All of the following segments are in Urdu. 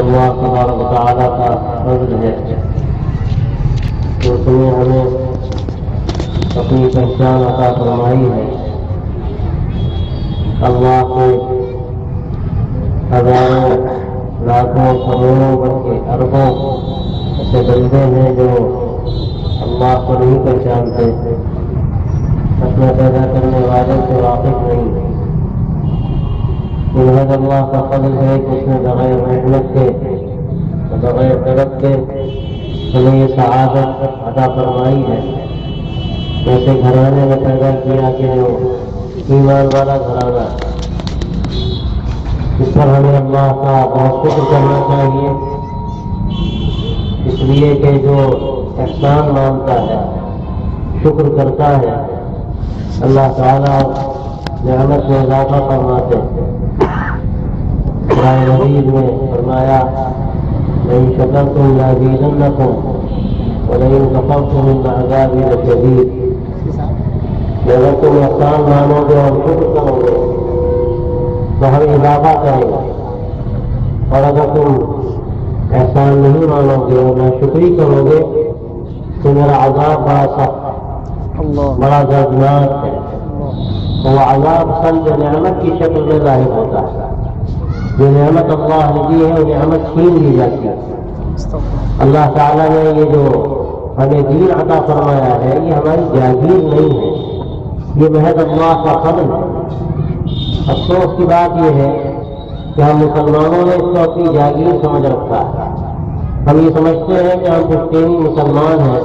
اللہ تبارک و تعالیٰ کا فضل ہے کہ اس نے ہمیں اپنی پہچان عطا فرمائی ہے۔ اللہ کے ہزاروں لاکھوں کروڑوں بلکہ اربوں ایسے بندے ہیں جو اللہ کو نہیں پہچانتے، اپنا پیدا کرنے والے سے واقف نہیں۔ انہیں اللہ کا فضل ہے کہ اس نے بغیر محنت کے بغیر طرف کے ہمیں یہ سعادت عطا فرمائی ہے۔ ایسے گھرانے میں پیدا کیا کہ جو ایمان والا گھرانہ، اس پر ہمیں اللہ کا بہت شکر کرنا چاہیے، اس لیے کہ جو احسان مانتا ہے، شکر کرتا ہے، اللہ تعالیٰ نعمت میں اضافہ فرماتے ہیں۔ قرآن مجید میں فرمایا لئن شکرتم لأزیدنکم ولئن کفرتم ان عذابی لشدید، اگر تم احسان مانو گے اور شکر کرو گے تو ہم اضافہ کریں گے، اور اگر تم احسان نہیں مانو گے اور ناشکری کرو گے تو میرا عذاب بڑا سخت بڑا دردناک ہے۔ وہ عذاب سند نعمت کی شکل میں ظاہر ہوتا ہے، جو نعمت اللہ نے دی ہے وہ نعمت چھین لی جاتی ہے۔ اللہ تعالیٰ نے یہ جو ہمیں دین عطا فرمایا ہے یہ ہماری جاگیر نہیں ہے، یہ محض اللہ کا فضل ہے۔ افسوس کی بات یہ ہے کہ ہم مسلمانوں نے اس کو اپنی جاگیر سمجھ رکھا ہے۔ ہم یہ سمجھتے ہیں کہ ہم پشتینی مسلمان ہیں،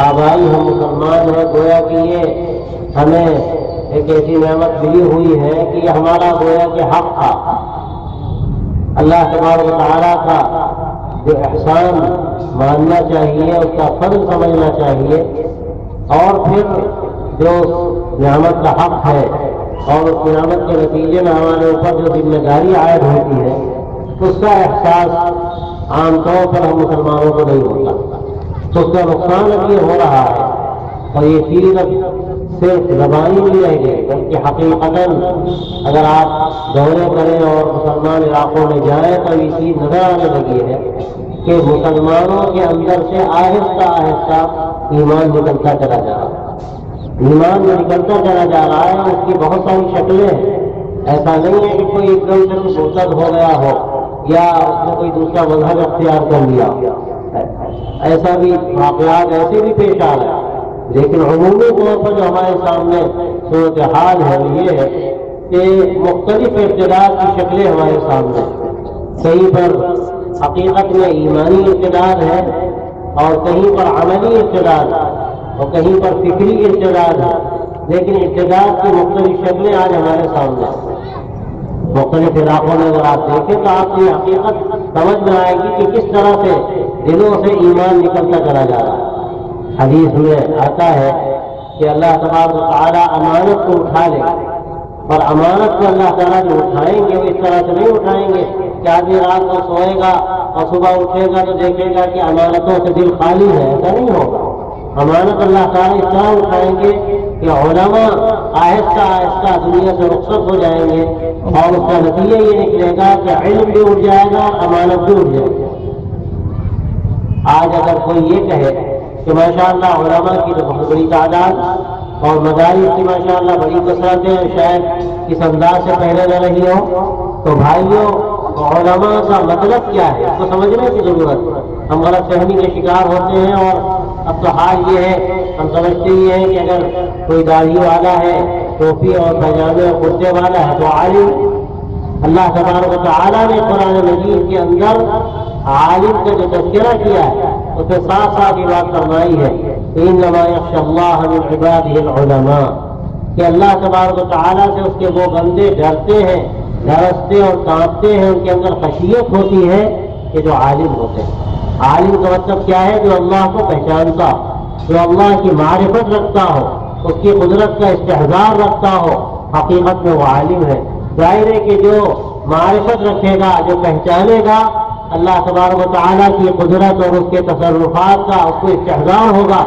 آبائی ہم مسلمان ہیں، گویا کہ یہ ہمیں ایک ایسی نعمت ملی ہوئی ہے کہ یہ ہمارا گویا کہ حق تھا۔ اللہ تبارک و تعالیٰ کا جو احسان ماننا چاہیے، اس کا فضل سمجھنا چاہیے، اور پھر جو نعمت کا حق ہے اور اس نعمت کے نتیجے میں ہمارے اوپر جو ذمہ داری عائد ہوتی ہے اس کا احساس عام طور پر ہم مسلمانوں کو نہیں ہوتا، تو اس کا نقصان اب یہ ہو رہا ہے، اور یہ چیز اب صرف زبانی نہیں رہ گئی بلکہ حقیقتاً اگر آپ دورے کریں اور مسلمان علاقوں میں جائیں تو یہ چیز نظر آنے لگی ہے کہ مسلمانوں کے اندر سے آہستہ آہستہ ایمان نکلتا چلا جا رہا ہے، ایمان جو نکلتا چلا جا رہا ہے اس کی بہت ساری شکلیں ہیں۔ ایسا نہیں ہے کہ کوئی ایک دم سے مرتد ہو گیا ہو یا اس نے کوئی دوسرا مذہب اختیار کر لیا، ایسا بھی واقعات ایسے بھی پیش آ رہے ہیں، لیکن عمومی طور پر جو ہمارے سامنے صورتحال ہے وہ یہ ہے کہ مختلف ارتداد کی شکلیں ہمارے سامنے، کہیں پر حقیقت میں ایمانی ارتداد ہے اور کہیں پر عملی ارتداد اور کہیں پر فکری ارتداد ہے، لیکن ارتداد کی مختلف شکلیں آج ہمارے سامنے مختلف علاقوں میں اگر آپ دیکھیں تو آپ کی حقیقت سمجھ میں آئے گی کہ کس طرح سے دلوں سے ایمان نکلتا چلا جا رہا ہے۔ حدیث میں آتا ہے کہ اللہ تبارک و تعالیٰ امانت کو اٹھا لے، اور امانت کو اللہ تعالیٰ جو اٹھائیں گے وہ اس طرح سے نہیں اٹھائیں گے کہ آدمی رات کو سوئے گا اور صبح اٹھے گا تو دیکھے گا کہ امانتوں سے دل خالی ہے، ایسا نہیں ہوگا۔ امانت اللہ تعالیٰ اس طرح اٹھائیں گے کہ علماء آہستہ آہستہ دنیا سے رخصت ہو جائیں گے، اور اس کا نتیجہ یہ نکلے گا کہ علم بھی اٹھ جائے گا اور امانت بھی اٹھ جائے گی۔ آج اگر کوئی یہ کہے کہ ماشاءاللہ علماء کی تو بہت بڑی تعداد اور مدارس کی ماشاءاللہ بڑی کثرتیں شاید اس انداز سے پہلے نہ رہی ہو، تو بھائیوں علماء کا مطلب کیا ہے اس کو سمجھنے کی ضرورت ہے۔ ہم غلط فہمی کے شکار ہوتے ہیں، اور اب تو حال یہ ہے ہم سمجھتے ہی ہیں کہ اگر کوئی داڑھی والا ہے، ٹوپی اور پائجامے اور کرتے والا ہے تو عالم۔ اللہ تبارک و تعالیٰ نے قرآن مجید کے اندر عالم کا جو تذکرہ کیا ہے اس میں صاف صاف یہ بات فرمائی ہے انما یخشی اللہ من عبادہ العلماء، کہ اللہ تبارک و تعالیٰ سے اس کے وہ بندے ڈرتے ہیں، لرزتے اور کانپتے ہیں، ان کے اندر خشیت ہوتی ہے کہ جو عالم ہوتے ہیں۔ عالم کا مطلب کیا ہے؟ جو اللہ کو پہچانتا ہو، جو اللہ کی معرفت رکھتا ہو، اس کی قدرت کا استحضار رکھتا ہو، حقیقت میں وہ عالم ہے۔ ظاہر ہے کہ جو معرفت رکھے گا، جو پہچانے گا اللہ تبارک و تعالیٰ کی قدرت اور اس کے تصرفات کا اس کو استحضار ہوگا،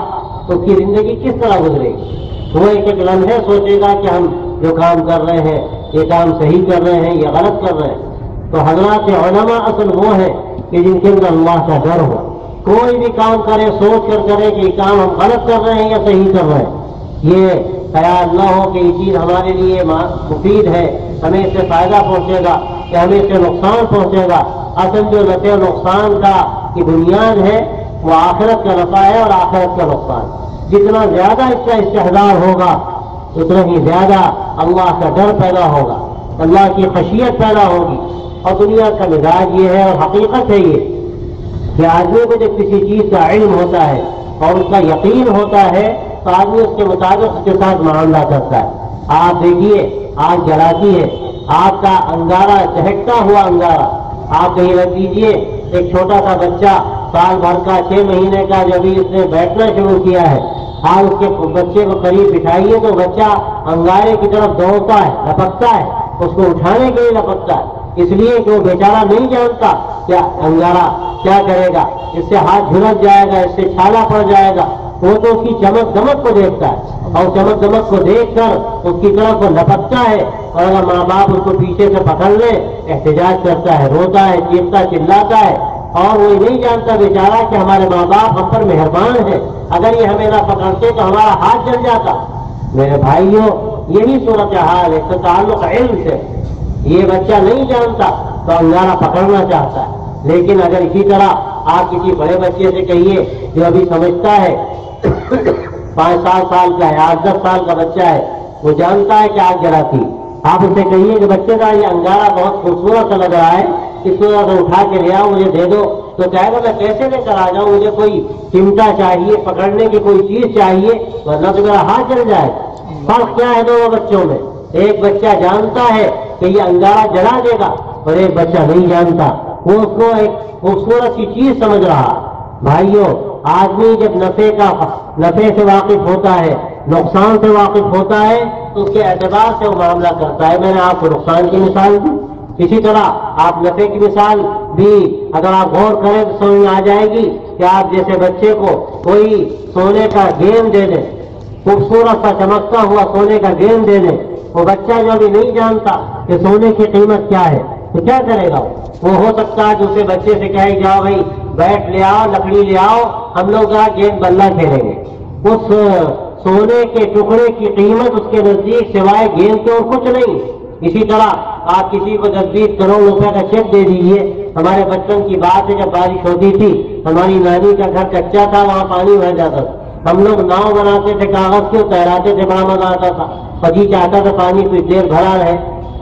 تو اس کی زندگی کس طرح گزرے گی؟ وہ ایک ایک لمحے سوچے گا کہ ہم جو کام کر رہے ہیں یہ کام صحیح کر رہے ہیں یا غلط کر رہے ہیں۔ تو حضرات علماء اصل وہ ہیں کہ جن کے اندر اللہ کا ڈر ہو. کوئی بھی کام کرے سوچ کر کرے کہ یہ کام ہم غلط کر رہے ہیں یا صحیح کر رہے ہیں. یہ خیال نہ ہو کہ یہ چیز ہمارے لیے مفید ہے, ہمیں اس سے فائدہ پہنچے گا کہ ہمیں اس سے نقصان پہنچے گا. اصل جو نفع و نقصان کا کی بنیاد ہے وہ آخرت کا نفع ہے اور آخرت کا نقصان. جتنا زیادہ اس کا استحضار ہوگا اتنا ہی زیادہ اللہ کا ڈر پیدا ہوگا, اللہ کی خشیت پیدا ہوگی. اور دنیا کا مزاج یہ ہے اور حقیقت ہے یہ کہ آدمی کو جب کسی چیز کا علم ہوتا ہے اور اس کا یقین ہوتا ہے تو آدمی اس کے مطابق اس کے ساتھ معاملہ کرتا ہے. آپ دیکھیے آگ جلاتی ہے, آپ کا انگارہ چہکتا ہوا انگارہ آپ کہیں رکھ دیجیے. ایک چھوٹا سا بچہ سال بھر کا 6 مہینے کا جب اس نے بیٹھنا شروع کیا ہے, آپ اس کے بچے کو قریب بٹھائیے تو بچہ انگارے کی طرف دوڑتا ہے, لپکتا ہے, اس کو اٹھانے کے لیے لپکتا ہے, اس لیے کہ وہ بیچارہ نہیں جانتا کیا انگارہ کیا کرے گا, اس سے ہاتھ جھلس جائے گا, اس سے چھالا پڑ جائے گا. وہ تو اس کی چمک دمک کو دیکھتا ہے اور چمک دمک کو دیکھ کر اس کی طرف وہ لپکتا ہے, اور اگر ماں باپ اس کو پیچھے سے پکڑ لے احتجاج کرتا ہے, روتا ہے, چیختا چلاتا ہے. اور وہ نہیں جانتا بیچارہ کہ ہمارے ماں باپ ہم پر مہربان ہیں, اگر یہ ہمیں نہ پکڑتے تو ہمارا ہاتھ جل جاتا. میرے بھائیوں یہی صورتحال ہے, اس کا تعلق علم سے. یہ بچہ نہیں جانتا تو انگارہ پکڑنا چاہتا ہے, لیکن اگر اسی طرح آپ کسی بڑے بچے سے کہیے جو ابھی سمجھتا ہے 5-7 سال کا ہے, 8-10 سال کا بچہ ہے, وہ جانتا ہے کہ آگ جلاتی, آپ اسے کہیے کہ بچے کا یہ انگارہ بہت خوبصورت سا لگ رہا ہے, اس کو اٹھا کے لے آؤ مجھے دے دو, تو کہے گا میں کیسے لے کر آ جاؤں, مجھے کوئی چمٹا چاہیے, پکڑنے کی کوئی چیز چاہیے, ورنہ تو میرا ہاتھ جل جائے. فرق کیا ہے دونوں بچوں میں؟ ایک بچہ جانتا ہے کہ یہ انگارہ جلا دے گا اور ایک بچہ نہیں جانتا, وہ اس کو ایک خوبصورت سی چیز سمجھ رہا. بھائیوں آدمی جب نفع سے واقف ہوتا ہے, نقصان سے واقف ہوتا ہے تو اس کے اعتبار سے وہ معاملہ کرتا ہے. میں نے آپ کو نقصان کی مثال دی, اسی طرح آپ نفع کی مثال بھی اگر آپ غور کریں تو سمجھ میں آ جائے گی کہ آپ جیسے بچے کو کوئی سونے کا گیند دے دیں, خوبصورت سا چمکتا ہوا سونے کا گیند دے دیں, وہ بچہ جو ابھی نہیں جانتا کہ سونے کی قیمت کیا ہے تو کیا کرے گا؟ وہ ہو سکتا ہے دوسرے بچے سے کہے جاؤ بھائی بیٹ لے آؤ, لکڑی لے آؤ, ہم لوگ گیند بلہ کھیلیں گے. اس سونے کے ٹکڑے کی قیمت اس کے نزدیک سوائے گیند کے اور کچھ نہیں. اسی طرح آپ کسی کو 10-20 کروڑ روپے کا چیک دے دیجیے. ہمارے بچپن کی بات ہے, جب بارش ہوتی تھی ہماری نانی کا گھر کچا تھا, وہاں پانی بہ جاتا تھا, ہم لوگ ناؤ بناتے تھے کاغذ کے, تیراتے تھے, بڑا مزہ آتا تھا. پجی چاہتا تھا پانی کچھ دیر بھرا رہے.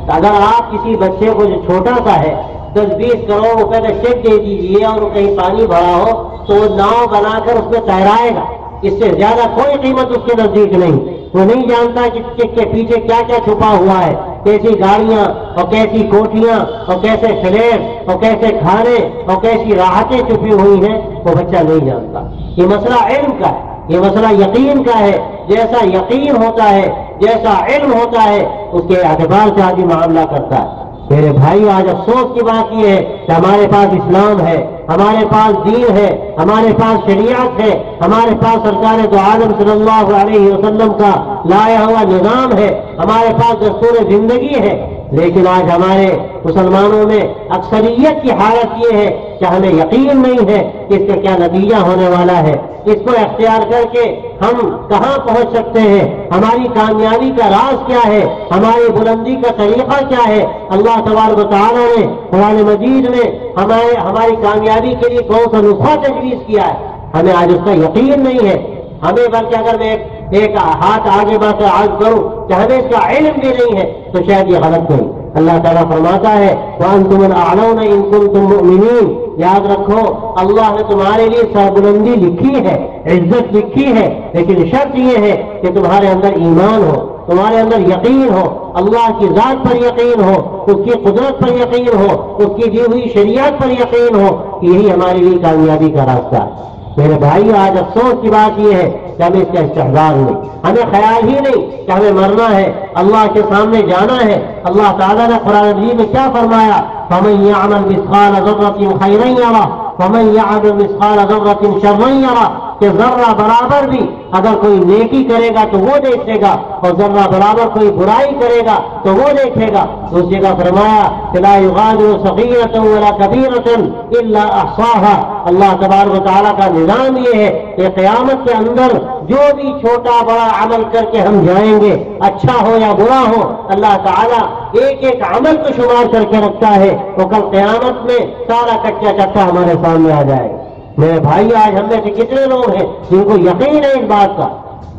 اگر آپ کسی بچے کو جو چھوٹا سا ہے 10-20 کروڑ روپے کا چیک دے دیجیے اور کہیں پانی بھرا ہو تو وہ ناؤ بنا کر اس میں تیرائے گا, اس سے زیادہ کوئی قیمت اس کے نزدیک نہیں. وہ نہیں جانتا کہ چیک کے پیچھے کیا کیا چھپا ہوا ہے, کیسی گاڑیاں اور کیسی کوٹیاں اور کیسے فلیٹ اور کیسے کھانے اور کیسی راحتیں چھپی ہوئی ہیں, وہ بچہ نہیں جانتا. یہ مسئلہ علم کا ہے, یہ مسئلہ یقین کا ہے. جیسا یقین ہوتا ہے, جیسا علم ہوتا ہے, اس کے اعتبار سے آدمی معاملہ کرتا ہے. میرے بھائی آج افسوس کی بات یہ ہے کہ ہمارے پاس اسلام ہے, ہمارے پاس دین ہے, ہمارے پاس شریعت ہے, ہمارے پاس سرکار دو عالم صلی اللہ علیہ وسلم کا لایا ہوا نظام ہے, ہمارے پاس دستور زندگی ہے, لیکن آج ہمارے مسلمانوں میں اکثریت کی حالت یہ ہے کہ ہمیں یقین نہیں ہے کہ اس کا کیا نتیجہ ہونے والا ہے. اس کو اختیار کر کے ہم کہاں پہنچ سکتے ہیں, ہماری کامیابی کا راز کیا ہے, ہماری بلندی کا طریقہ کیا ہے. اللہ تبارک و تعالیٰ نے قرآن مجید میں ہماری کامیابی کے لیے کون سا نسخہ تجویز کیا ہے, ہمیں آج اس کا یقین نہیں ہے. ہمیں بلکہ اگر میں ایک ہاتھ آگے بڑھ کر عرض کروں کہ ہمیں اس کا علم بھی نہیں ہے تو شاید یہ غلط نہیں. اللہ تعالیٰ فرماتا ہے وَأَنْتُمُ الْأَعْلَوْنَ إِن كُنتُم مُؤْمِنِينَ, یاد رکھو اللہ نے تمہارے لیے سربلندی لکھی ہے, عزت لکھی ہے, لیکن شرط یہ ہے کہ تمہارے اندر ایمان ہو, تمہارے اندر یقین ہو, اللہ کی ذات پر یقین ہو, اس کی قدرت پر یقین ہو, اس کی دی ہوئی شریعت پر یقین ہو. یہی ہمارے لیے کامیابی کا راستہ ہے. میرے بھائی آج افسوس کی بات یہ ہے کہ ہمیں اس کا استحضار نہیں, ہمیں خیال ہی نہیں کہ ہمیں مرنا ہے, اللہ کے سامنے جانا ہے. اللہ تعالیٰ نے قرآن مجید میں کیا فرمایا, فَمَن يَعْمَلْ مِثْقَالَ ذَرَّةٍ خَيْرًا يَرَهُ وَمَن يَعْمَلْ مِثْقَالَ ذَرَّةٍ شَرًّا يَرَهُ, کہ ذرہ برابر بھی اگر کوئی نیکی کرے گا تو وہ دیکھے گا اور ذرہ برابر کوئی برائی کرے گا تو وہ دیکھے گا. اس جگہ فرمایا کہ لا یغادر صغیرۃ ولا کبیرۃ الا احصاها. اللہ تبارک و تعالیٰ کا نظام یہ ہے کہ قیامت کے اندر جو بھی چھوٹا بڑا عمل کر کے ہم جائیں گے، اچھا ہو یا برا ہو، اللہ تعالیٰ ایک ایک عمل کو شمار کر کے رکھتا ہے. تو کل قیامت میں سارا کچا چٹا ہمارے سامنے آ جائے گا. میرے بھائی، آج ہم میں سے کتنے لوگ ہیں جن کو یقین ہے اس بات کا؟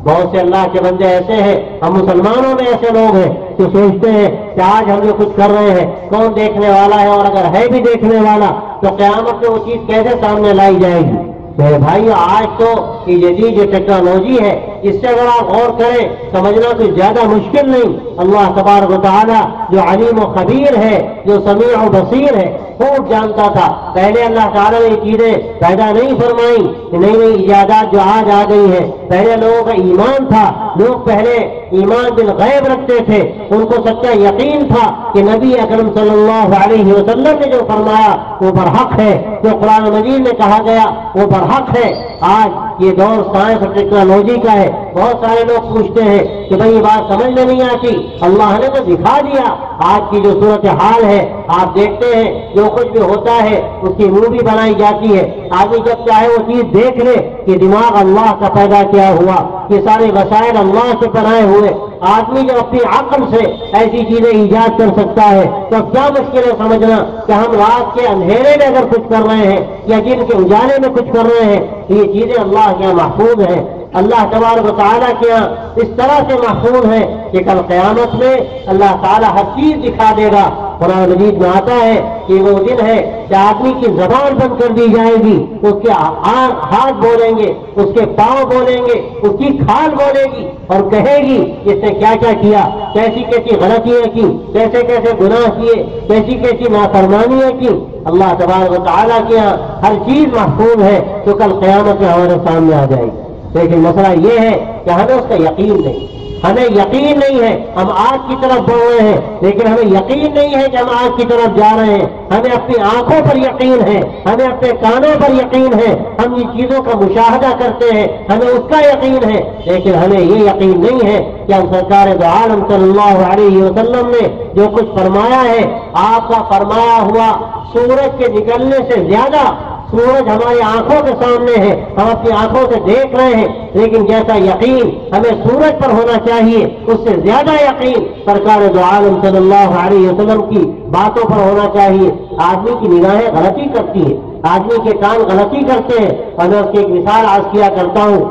بہت سے اللہ کے بندے ایسے ہیں، ہم مسلمانوں میں ایسے لوگ ہیں جو سوچتے ہیں کہ آج ہم جو کچھ کر رہے ہیں کون دیکھنے والا ہے، اور اگر ہے بھی دیکھنے والا تو قیامت میں وہ چیز کیسے سامنے لائی جائے گی. میرے بھائی، آج تو یہ جدید جو ٹیکنالوجی ہے اس سے اگر آپ غور کریں سمجھنا کوئی زیادہ مشکل نہیں. اللہ تبارک و تعالیٰ جو علیم و خبیر ہے، جو سمیع و بصیر ہے، خوب جانتا تھا. پہلے اللہ تعالیٰ نے یہ چیزیں پیدا نہیں فرمائیں کہ نئی نئی ایجادات جو آج آ گئی ہیں. پہلے لوگوں کا ایمان تھا، لوگ پہلے ایمان بالغیب رکھتے تھے، ان کو سچا یقین تھا کہ نبی اکرم صلی اللہ علیہ وسلم نے جو فرمایا وہ برحق ہے، جو قرآن مجید میں کہا گیا وہ برحق ہے. آج یہ دور سائنس اور ٹیکنالوجی کا ہے. بہت سارے لوگ پوچھتے ہیں کہ بھئی یہ بات سمجھ میں نہیں آتی. اللہ نے تو دکھا دیا. آج کی جو صورت حال ہے آپ دیکھتے ہیں، جو کچھ بھی ہوتا ہے اس کی مووی بنائی جاتی ہے. آدمی جب چاہے وہ چیز دیکھ لے کہ دماغ اللہ کا پیدا کیا ہوا، یہ سارے وسائل اللہ سے بنائے ہوئے. آدمی جب اپنی عقل سے ایسی چیزیں ایجاد کر سکتا ہے تو کیا مشکل ہے سمجھنا کہ ہم رات کے اندھیرے میں اگر کچھ کر رہے ہیں یا دن کے اجالے میں کچھ کر رہے ہیں یہ چیزیں اللہ کے محفوظ ہیں. اللہ تبارک و تعالیٰ کے یہاں اس طرح سے محفوظ ہے کہ کل قیامت میں اللہ تعالیٰ ہر چیز دکھا دے گا. قرآن مجید میں آتا ہے کہ وہ دن ہے کہ آدمی کی زبان بند کر دی جائے گی، اس کے ہاتھ بولیں گے، اس کے پاؤں بولیں گے، اس کی کھال بولے گی اور کہے گی اس نے کیا کیا کیا، کیسی کیسی غلطیاں کی، کیسے کیسے گناہ کیے، کیسی کیسی نافرمانیاں کی. اللہ تبارک و تعالیٰ کے یہاں ہر چیز محفوظ ہے تو کل قیامت میں ہمارے سامنے آ جائے گی. لیکن مسئلہ یہ ہے کہ ہمیں اس کا یقین نہیں، ہمیں یقین نہیں ہے. ہم آگ کی طرف بڑھ رہے ہیں لیکن ہمیں یقین نہیں ہے کہ ہم آگ کی طرف جا رہے ہیں. ہمیں اپنی آنکھوں پر یقین ہے، ہمیں اپنے کانوں پر یقین ہے، ہم ان چیزوں کا مشاہدہ کرتے ہیں، ہمیں اس کا یقین ہے. لیکن ہمیں یہ یقین نہیں ہے کہ ہم سرکار دو عالم صلی اللہ علیہ وسلم نے جو کچھ فرمایا ہے، آپ کا فرمایا ہوا سورج کے نکلنے سے زیادہ سورج ہماری آنکھوں کے سامنے ہے، ہم اپنی آنکھوں سے دیکھ رہے ہیں. لیکن جیسا یقین ہمیں سورج پر ہونا چاہیے اس سے زیادہ یقین سرکار دو عالم صلی اللہ علیہ وسلم کی باتوں پر ہونا چاہیے. آدمی کی نگاہیں غلطی کرتی ہیں، آدمی کے کان غلطی کرتے ہیں. اور میں اس کی ایک مثال عرض کیا کرتا ہوں.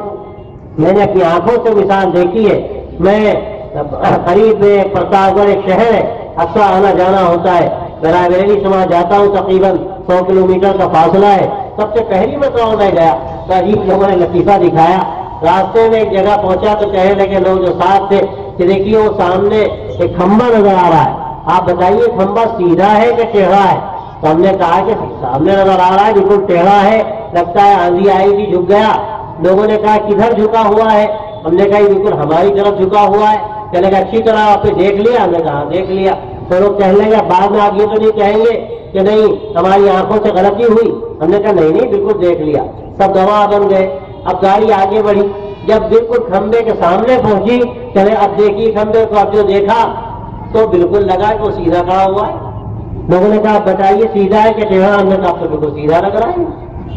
میں نے اپنی آنکھوں سے مثال دیکھی ہے. میں قریب میں پرتاپ گڑھ ایک شہر ہے، اکثر آنا جانا ہوتا ہے. میں بریلی سماج جاتا ہوں، تقریباً 100 کلومیٹر کا فاصلہ ہے. سب سے پہلی مرتبہ میں گیا تو عجیب لوگوں نے لطیفہ دکھایا. راستے میں ایک جگہ پہنچا تو کہنے لگے لوگ جو ساتھ تھے کہ دیکھیے وہ سامنے ایک کھمبا نظر آ رہا ہے، آپ بتائیے کھمبا سیدھا ہے کہ ٹیڑھا ہے؟ تو ہم نے کہا کہ سامنے نظر آ رہا ہے بالکل ٹیڑھا ہے، لگتا ہے آندھی آئی تھی جھک گیا. لوگوں نے کہا کدھر جھکا ہوا ہے؟ ہم نے کہا یہ بالکل ہماری طرف جھکا ہوا ہے. کہنے لگا اچھی طرح آپ نے دیکھ لیا؟ ہم نے کہا دیکھ لیا. تو لوگ کہنے لگے بعد میں آپ یہ تو نہیں کہیں گے کہ نہیں ہماری آنکھوں سے غلطی ہوئی؟ ہم نے کہا نہیں بالکل دیکھ لیا. سب گواہ بن گئے. اب گاڑی آگے بڑھی، جب بالکل کھمبے کے سامنے پہنچی چلے اب دیکھیے کھمبے کو. اب جو دیکھا تو بالکل لگا کہ وہ سیدھا کھڑا ہوا ہے. لوگوں نے کہا بتائیے سیدھا ہے کہ ٹیڑھا؟ ہم نے کہا تو بالکل سیدھا لگ رہا ہے.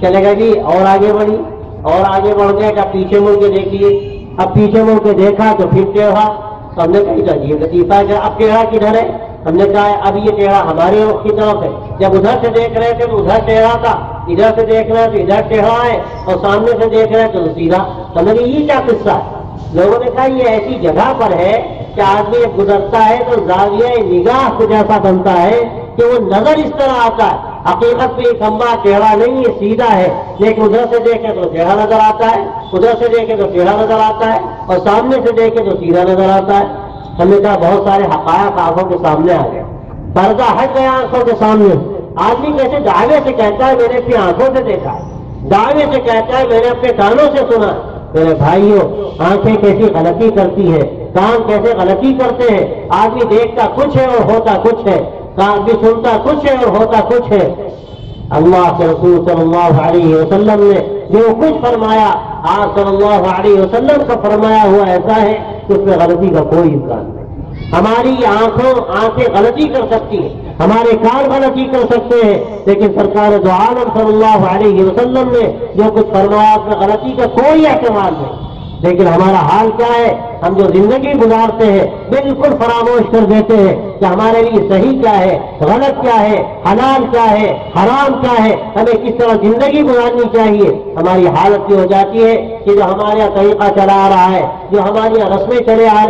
چلے گا جی اور آگے بڑھی اور آگے بڑھ گئے کہ پیچھے مڑ کے دیکھیے. اب پیچھے مڑ کے دیکھا تو پھر ٹیڑھا. تو ہم نے کہا عجیب لطیفہ ہے. اب ٹیڑھا کدھر ہے؟ ہم نے کہا اب یہ ٹیڑھا ہمارے رخ کی طرف ہے. جب ادھر سے دیکھ رہے تھے تو ادھر ٹیڑھا تھا، ادھر سے دیکھ رہے تو ادھر ٹیڑھا ہے، اور سامنے سے دیکھ رہے تو سیدھا. سمجھ یہ کیا قصہ ہے؟ لوگوں نے کہا یہ ایسی جگہ پر ہے کہ آدمی گزرتا ہے تو زاویہ نگاہ کو جیسا بنتا ہے کہ وہ نظر اس طرح آتا ہے. حقیقت میں یہ کھمبا ٹیڑھا نہیں ہے، سیدھا ہے. لیکن ادھر سے دیکھے تو ٹیڑھا نظر آتا ہے، ادھر سے دیکھے تو ٹیڑھا نظر آتا ہے، اور سامنے سے دیکھے تو سیدھا نظر آتا ہے. ہم نے کہا بہت سارے حقائق آنکھوں کے سامنے آ گئے، پردہ ہٹ گیا آنکھوں کے سامنے. آدمی کیسے دعوے سے کہتا ہے میں نے اپنی آنکھوں سے دیکھا ہے، دعوے سے کہتا ہے میں نے اپنے کانوں سے سنا. میرے بھائیوں، آنکھیں کیسی غلطی کرتی ہے، کان کیسے غلطی کرتے ہیں. آدمی دیکھتا کچھ ہے اور ہوتا کچھ ہے، آدمی سنتا کچھ ہے اور ہوتا کچھ ہے. اللہ کے رسول صلی اللہ علیہ وسلم نے جو کچھ فرمایا آپ صلی اللہ علیہ وسلم کا فرمایا ہوا ایسا ہے کہ اس میں غلطی کا کوئی امکان نہیں۔ ہماری آنکھیں غلطی کر سکتی ہیں، ہمارے کان غلطی کر سکتے ہیں، لیکن سرکار دو عالم صلی اللہ علیہ وسلم نے جو کچھ فرمایا اس میں غلطی کا کوئی احتمال نہیں۔ لیکن ہمارا حال کیا ہے؟ ہم جو زندگی گزارتے ہیں بالکل فراموش کر دیتے ہیں کہ ہمارے لیے صحیح کیا ہے، غلط کیا ہے، حلال کیا ہے، حرام کیا ہے، ہمیں کس طرح زندگی گزارنی چاہیے۔ ہماری حالت یہ ہو جاتی ہے کہ جو ہمارے یہاں طریقہ چلا آ رہا ہے، جو ہماری یہاں رسمیں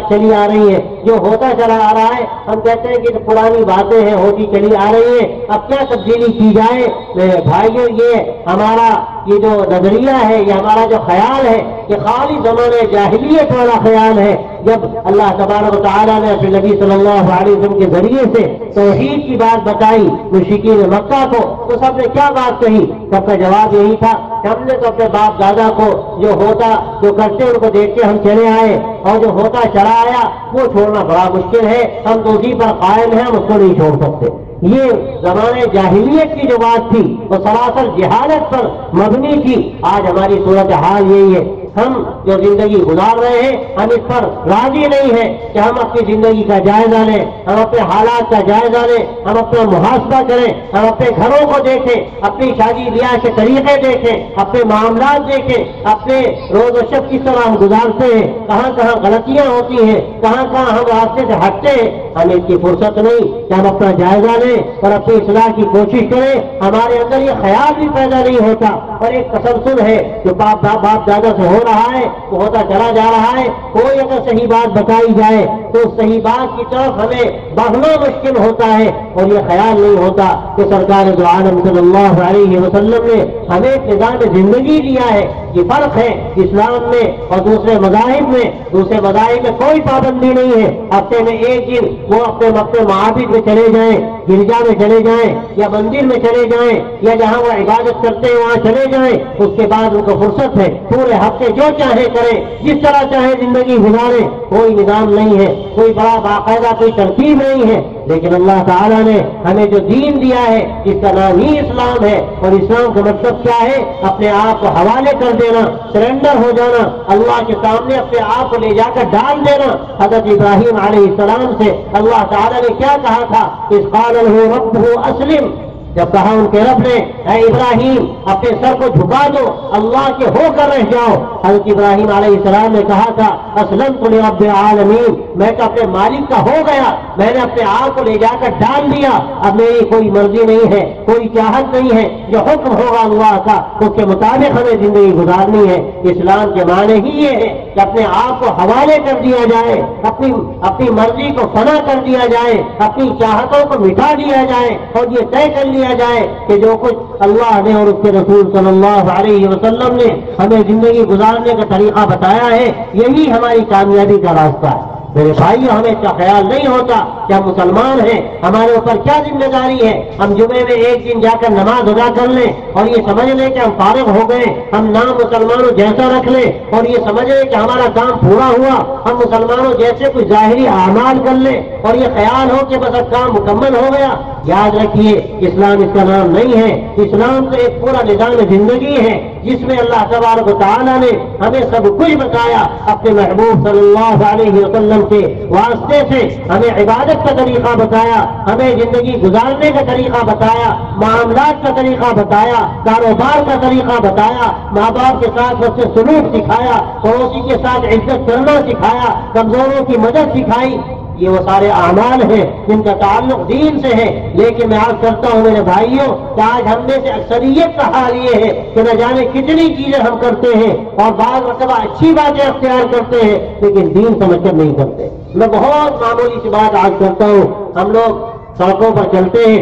چلی آ رہی ہیں، جو ہوتا چلا آ رہا ہے، ہم کہتے ہیں کہ پرانی باتیں ہیں ہوتی چلی آ رہی ہیں، اب کیا تبدیلی کی جائے۔ میرے بھائیوں، یہ ہمارا یہ جو نظریہ ہے، یہ ہمارا جو خیال ہے، یہ خالی زمانے جاہلیت والا خیال ہے۔ جب اللہ تبارک و تعالیٰ نے اپنے نبی صلی اللہ علیہ وسلم کے ذریعے سے توحید کی بات بتائی مشرکین مکہ کو، تو سب نے کیا بات کہی؟ سب کا جواب یہی تھا کہ ہم نے تو اپنے باپ دادا کو جو ہوتا جو کرتے ان کو دیکھ کے ہم چلے آئے، اور جو ہوتا چلا آیا وہ چھوڑنا بڑا مشکل ہے، ہم تو اسی پر قائم ہیں، ہم اس کو نہیں چھوڑ سکتے۔ یہ زمانے جاہلیت کی جو بات تھی وہ سراسر جہالت پر مبنی تھی۔ آج ہماری صورتحال یہی ہے، ہم جو زندگی گزار رہے ہیں ہم اس پر راضی نہیں ہیں کہ ہم اپنی زندگی کا جائزہ لیں، ہم اپنے حالات کا جائزہ لیں، ہم اپنا محاسبہ کریں، ہم اپنے گھروں کو دیکھیں، اپنی شادی بیاہ کے طریقے دیکھیں، اپنے معاملات دیکھیں، اپنے روز و شب کس طرح ہم گزارتے ہیں، کہاں کہاں غلطیاں ہوتی ہیں، کہاں کہاں ہم راستے سے ہٹتے ہیں۔ ہمیں اس کی فرصت نہیں کہ ہم اپنا جائزہ لیں اور اپنی اصلاح کی کوشش کریں۔ ہمارے اندر یہ خیال بھی پیدا نہیں ہوتا، اور ایک تسلسل ہے جو باپ دادا سے ہو رہا ہے، وہ ہوتا چلا جا رہا ہے۔ کوئی اگر صحیح بات بتائی جائے تو اس صحیح بات کی طرف ہمیں بڑھنا مشکل ہوتا ہے، اور یہ خیال نہیں ہوتا کہ سرکار دو عالم صلی اللہ علیہ وسلم نے ہمیں ایک نظام زندگی دیا ہے۔ یہ فرق ہے اسلام میں اور دوسرے مذاہب میں۔ دوسرے مذاہب میں کوئی پابندی نہیں ہے، ہفتے میں ایک دن وہ اپنے معابد میں چلے جائیں، گرجا میں چلے جائیں، یا مندر میں چلے جائیں، یا جہاں وہ عبادت کرتے ہیں وہاں چلے جائیں، اس کے بعد ان کو فرصت ہے پورے ہفتے جو چاہے کریں، جس طرح چاہے زندگی گزارے۔ کوئی نظام نہیں ہے، کوئی بڑا باقاعدہ کوئی ترتیب نہیں ہے۔ لیکن اللہ تعالیٰ نے ہمیں جو دین دیا ہے جس کا نام ہی اسلام ہے، اور اسلام کا مطلب کیا ہے؟ اپنے آپ کو حوالے کر دینا، سرنڈر ہو جانا، اللہ کے سامنے اپنے آپ کو لے جا کر ڈال دینا۔ حضرت ابراہیم علیہ السلام سے اللہ تعالیٰ نے کیا کہا تھا؟ اذ قال له ربه اسلم، جب کہا ان کے رب نے اے ابراہیم اپنے سر کو جھکا دو، اللہ کے ہو کر رہ جاؤ۔ حضرت ابراہیم علیہ السلام نے کہا تھا اسلمت لرب العالمین، میں تو اپنے مالک کا ہو گیا، میں نے اپنے آپ کو لے جا کر ڈال دیا، اب میری کوئی مرضی نہیں ہے، کوئی چاہت نہیں ہے، جو حکم ہوگا اللہ کا اس کے مطابق ہمیں زندگی گزارنی ہے۔ اسلام کے معنی ہی یہ ہے کہ اپنے آپ کو حوالے کر دیا جائے، اپنی مرضی کو فنا کر دیا جائے، اپنی چاہتوں کو مٹا دیا جائے، اور یہ طے کر لیا جائے کہ جو کچھ اللہ نے اور اس کے رسول صلی اللہ علیہ وسلم نے ہمیں زندگی گزارنے کا طریقہ بتایا ہے، یہی ہماری کامیابی کا راستہ ہے۔ میرے بھائیوں، ہمیں اس کا خیال نہیں ہوتا کہ ہم مسلمان ہیں، ہمارے اوپر کیا ذمہ داری ہے۔ ہم جمعے میں ایک دن جا کر نماز ادا کر لیں اور یہ سمجھ لیں کہ ہم فارغ ہو گئے، ہم نام مسلمانوں جیسا رکھ لیں اور یہ سمجھ لیں کہ ہمارا کام پورا ہوا، ہم مسلمانوں جیسے کوئی ظاہری اعمال کر لیں اور یہ خیال ہو کہ بس اب کام مکمل ہو گیا۔ یاد رکھیے، اسلام اس کا نام نہیں ہے، اسلام تو ایک پورا نظام زندگی ہے جس میں اللہ تبارک و تعالیٰ نے ہمیں سب کچھ بتایا، اپنے محبوب صلی اللہ علیہ وسلم کے واسطے سے ہمیں عبادت کا طریقہ بتایا، ہمیں زندگی گزارنے کا طریقہ بتایا، معاملات کا طریقہ بتایا، کاروبار کا طریقہ بتایا، ماں باپ کے ساتھ اس سے سلوک سکھایا، پڑوسی کے ساتھ عزت کرنا سکھایا، کمزوروں کی مدد سکھائی۔ یہ وہ سارے اعمال ہیں جن کا تعلق دین سے ہے۔ لیکن میں عرض کرتا ہوں میرے بھائیوں کہ آج ہم میں سے اکثریت کا حال یہ ہے کہ نہ جانے کتنی چیزیں ہم کرتے ہیں اور بعض مرتبہ اچھی باتیں اختیار کرتے ہیں لیکن دین سمجھ کر نہیں کرتے۔ میں بہت معمولی سی بات آج کرتا ہوں، ہم لوگ سڑکوں پر چلتے ہیں،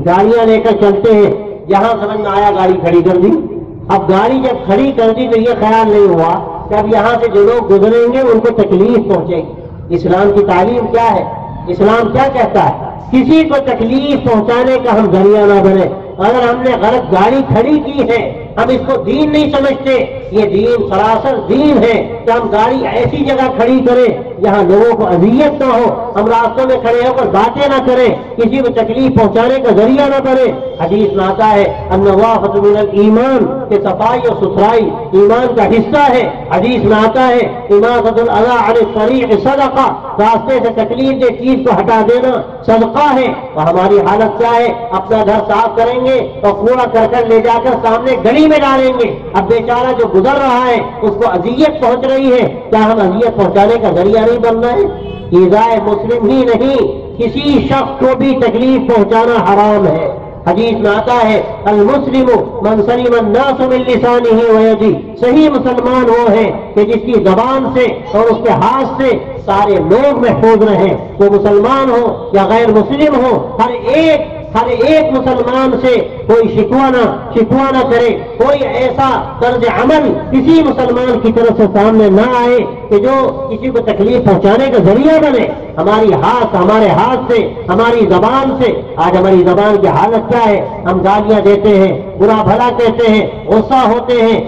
گاڑیاں لے کر چلتے ہیں، یہاں سمجھ میں آیا گاڑی کھڑی کر دی۔ اب گاڑی جب کھڑی کر دی تو یہ خیال نہیں ہوا کہ اب یہاں سے جو لوگ گزریں گے ان کو تکلیف پہنچے گی۔ اسلام کی تعلیم کیا ہے؟ اسلام کیا کہتا ہے؟ کسی کو تکلیف پہنچانے کا ہم ذریعہ نہ بنے۔ اگر ہم نے غلط گاڑی کھڑی کی ہے ہم اس کو دین نہیں سمجھتے. یہ دین سراسر دین ہے کہ ہم گاڑی ایسی جگہ کھڑی کریں جہاں لوگوں کو اذیت نہ ہو, ہم راستوں میں کھڑے ہو کر باتیں نہ کریں, کسی کو تکلیف پہنچانے کا ذریعہ نہ بنے. حدیث میں آتا ہے النظافۃ من الایمان کہ صفائی اور ستھرائی ایمان کا حصہ ہے. حدیث میں آتا ہے اماطۃ الاذی عن الطریق صدقہ, راستے سے تکلیف دہ چیز کو ہٹا دینا صدقہ ہے. اور ہماری حالت کیا ہے؟ اپنا گھر صاف کریں گے اور کوڑا کرکٹ لے جا کر سامنے گلی میں ڈالیں گے. اب بیچارہ جو گزر رہا ہے اس کو اذیت پہنچ رہی ہے, کیا ہم اذیت پہنچانے کا ذریعہ نہیں بننا ہے؟ ایذائے مسلم ہی نہیں, کسی شخص کو بھی تکلیف پہنچانا حرام ہے. حدیث میں آتا ہے المسلم من سلم الناس من لسانہ ویدہ, صحیح مسلمان وہ ہے کہ جس کی زبان سے اور اس کے ہاتھ سے سارے لوگ محفوظ رہیں. وہ مسلمان ہو یا غیر مسلم ہو, ہر ایک مسلمان سے کوئی شکوہ نہ کرے. کوئی ایسا طرز عمل کسی مسلمان کی طرف سے سامنے نہ آئے کہ جو کسی کو تکلیف پہنچانے کا ذریعہ بنے. ہمارے ہاتھ سے, ہماری زبان سے, آج ہماری زبان کی حالت کیا ہے؟ ہم گالیاں دیتے ہیں, برا بھلا کہتے ہیں, غصہ ہوتے ہیں,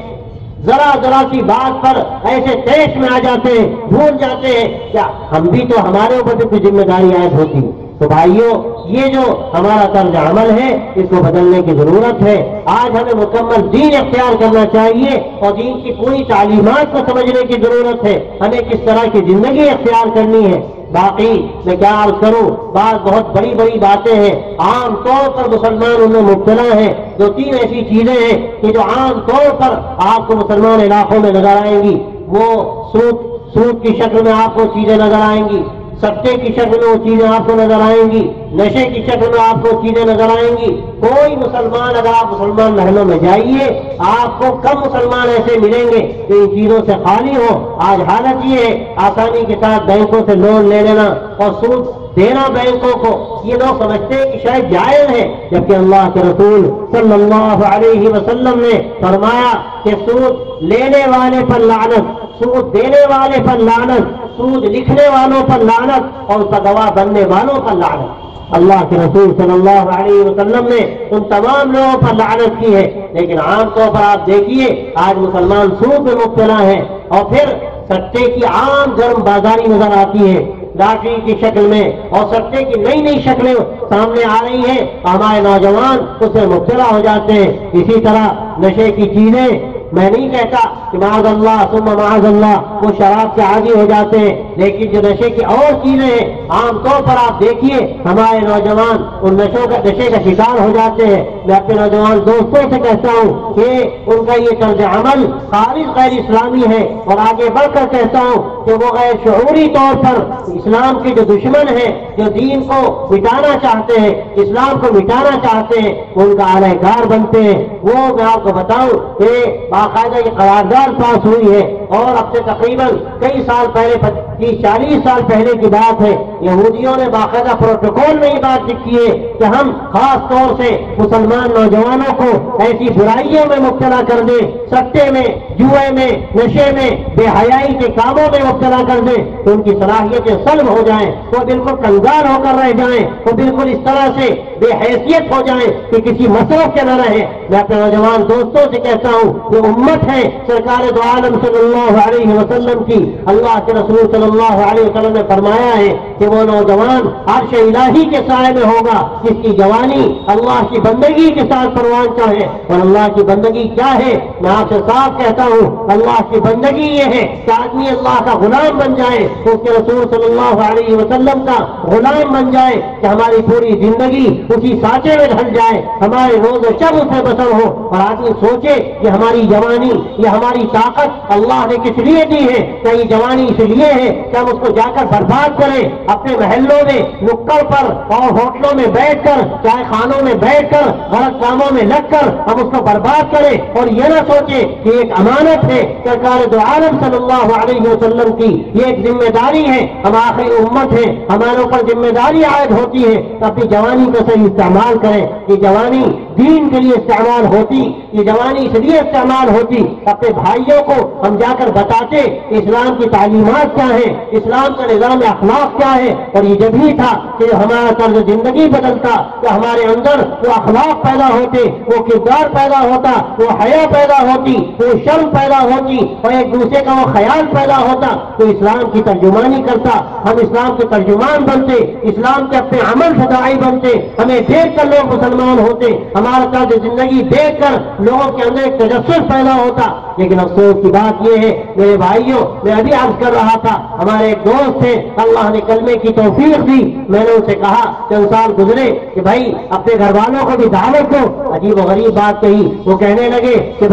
ذرا سی بات پر ایسے تیش میں آ جاتے ہیں, بھول جاتے ہیں. کیا ہم بھی تو, ہمارے اوپر بھی کوئی ذمہ داری عائد ہوتی ہے؟ تو بھائیوں, یہ جو ہمارا طرز عمل ہے اس کو بدلنے کی ضرورت ہے. آج ہمیں مکمل دین اختیار کرنا چاہیے اور دین کی پوری تعلیمات کو سمجھنے کی ضرورت ہے. ہمیں کس طرح کی زندگی اختیار کرنی ہے. باقی میں کیا عرض کروں, بہت بڑی باتیں ہیں. عام طور پر مسلمان ان میں مبتلا ہیں. 2-3 ایسی چیزیں ہیں کہ جو عام طور پر آپ کو مسلمان علاقوں میں نظر آئیں گی. وہ سود کی شکل میں آپ کو چیزیں نظر آئیں گی, سٹے کی شکل میں وہ چیزیں آپ کو نظر آئیں گی, نشے کی شکل میں آپ کو چیزیں نظر آئیں گی. کوئی مسلمان, اگر آپ مسلمان محلوں میں جائیے, آپ کو کم مسلمان ایسے ملیں گے کہ ان چیزوں سے خالی ہو. آج حالت یہ ہے آسانی کے ساتھ بینکوں سے لون لے لینا اور سود دینا بینکوں کو, یہ لوگ سمجھتے ہیں کہ شاید جائز ہے, جبکہ اللہ کے رسول صلی اللہ علیہ وسلم نے فرمایا کہ سود لینے والے پر لعنت, سود دینے والے پر لعنت, سود لکھنے والوں پر لعنت اور اس کا گواہ بننے والوں پر لعنت. اللہ کے رسول صلی اللہ علیہ وسلم نے ان تمام لوگوں پر لعنت کی ہے. لیکن عام طور پر آپ دیکھیے آج مسلمان سود میں مبتلا ہیں اور پھر سٹے کی عام گرم بازاری نظر آتی ہے لاٹری کی شکل میں, اور سٹے کی نئی شکلیں سامنے آ رہی ہیں. ہمارے نوجوان اس میں مبتلا ہو جاتے ہیں. اسی طرح نشے کی چیزیں, میں نہیں کہتا کہ معاذ اللہ ثم معاذ اللہ وہ شراب سے عادی ہو جاتے ہیں, لیکن جو نشے کی اور چیزیں ہیں عام طور پر آپ دیکھیے ہمارے نوجوان ان نشے کا شکار ہو جاتے ہیں. میں اپنے نوجوان دوستوں سے کہتا ہوں کہ ان کا یہ طرز عمل خالص غیر اسلامی ہے, اور آگے بڑھ کر کہتا ہوں کہ وہ غیر شعوری طور پر اسلام کے جو دشمن ہیں, جو دین کو مٹانا چاہتے ہیں, اسلام کو مٹانا چاہتے ہیں, ان کا اعلی کار بنتے ہیں. وہ میں آپ کو بتاؤں کہ باقاعدہ یہ قرارداد پاس ہوئی ہے, اور اب سے تقریباً کئی سال پہلے, 30-40 سال پہلے کی بات ہے, یہودیوں نے باقاعدہ پروٹوکول میں یہ بات لکھی ہے کہ ہم خاص طور سے مسلمان نوجوانوں کو ایسی برائیوں میں مبتلا کر دیں, سٹے میں, جوئے میں, نشے میں, بے حیائی کے کاموں میں مبتلا کر دیں تو ان کی صلاحیتیں سلب ہو جائیں, وہ بالکل کنگال ہو کر رہ جائیں, وہ بالکل اس طرح سے بے حیثیت ہو جائیں کہ کسی مصرف کے نہ رہے. میں اپنے نوجوان دوستوں سے کہتا ہوں یہ امت ہے سرکار دو عالم صلی اللہ علیہ وسلم کی. اللہ کے رسول صلی اللہ علیہ وسلم نے فرمایا ہے کہ وہ نوجوان عرش الہی کے سائے میں ہوگا جس کی جوانی اللہ کی بندگی کے ساتھ پروان چاہے. اور اللہ کی بندگی کیا ہے؟ میں آپ سے صاف کہتا ہوں اللہ کی بندگی یہ ہے کہ آدمی اللہ کا غلام بن جائے, اس کے رسول صلی اللہ علیہ وسلم کا غلام بن جائے, کہ ہماری پوری زندگی اسی سانچے میں ڈھل جائے, ہمارے روز و شب اس میں بسر ہو, اور آدمی سوچے کہ ہماری جوانی, یہ ہماری طاقت اللہ نے کس لیے دی ہے. کہ یہ جوانی اس لیے ہے کہ ہم اس کو جا کر برباد کریں, اپنے محلوں میں, نکڑ پر اور ہوٹلوں میں بیٹھ کر, چائے خانوں میں بیٹھ کر, غلط کاموں میں لگ کر ہم اس کو برباد کریں, اور یہ نہ سوچے کہ ایک امانت ہے سرکار دو عالم صلی اللہ علیہ وسلم کی, یہ ایک ذمہ داری ہے, ہم آخری امت ہیں, ہمارے اوپر ذمہ داری عائد ہوتی ہے. اپنی جوانی کا صحیح استعمال کریں. یہ جوانی دین کے لیے استعمال ہوتی, یہ جوانی اس لیے استعمال ہوتی اپنے بھائیوں کو ہم جا کر بتاتے اسلام کی تعلیمات کیا ہیں, اسلام کا نظام اخلاق کیا ہے، اور یہ جب ہی تھا کہ ہمارا طرز زندگی بدلتا، کہ ہمارے اندر وہ اخلاق پیدا ہوتے، وہ کردار پیدا ہوتا، وہ حیا پیدا ہوتی، وہ شرم پیدا ہوتی، اور ایک دوسرے کا وہ خیال پیدا ہوتا، تو اسلام کی ترجمانی کرتا، ہم اسلام کے ترجمان بنتے، اسلام کے اپنے عمل فدائی بنتے، ہمیں دیکھ کر لوگ مسلمان ہوتے، ہمارا طرز زندگی دیکھ کر لوگوں کے اندر ایک تجسس پیدا ہوتا۔ لیکن افسوس کی بات یہ ہے میرے بھائیوں، میں ابھی عرض کر رہا تھا، ہمارے ایک دوست تھے، اللہ نے کلمے کی توفیق دی، میں نے ان سے کہا چند سال گزرے کہ بھائی اپنے گھر والوں کو بھی دعوت دو، عجیب و غریب بات کہی، وہ کہنے لگے کہ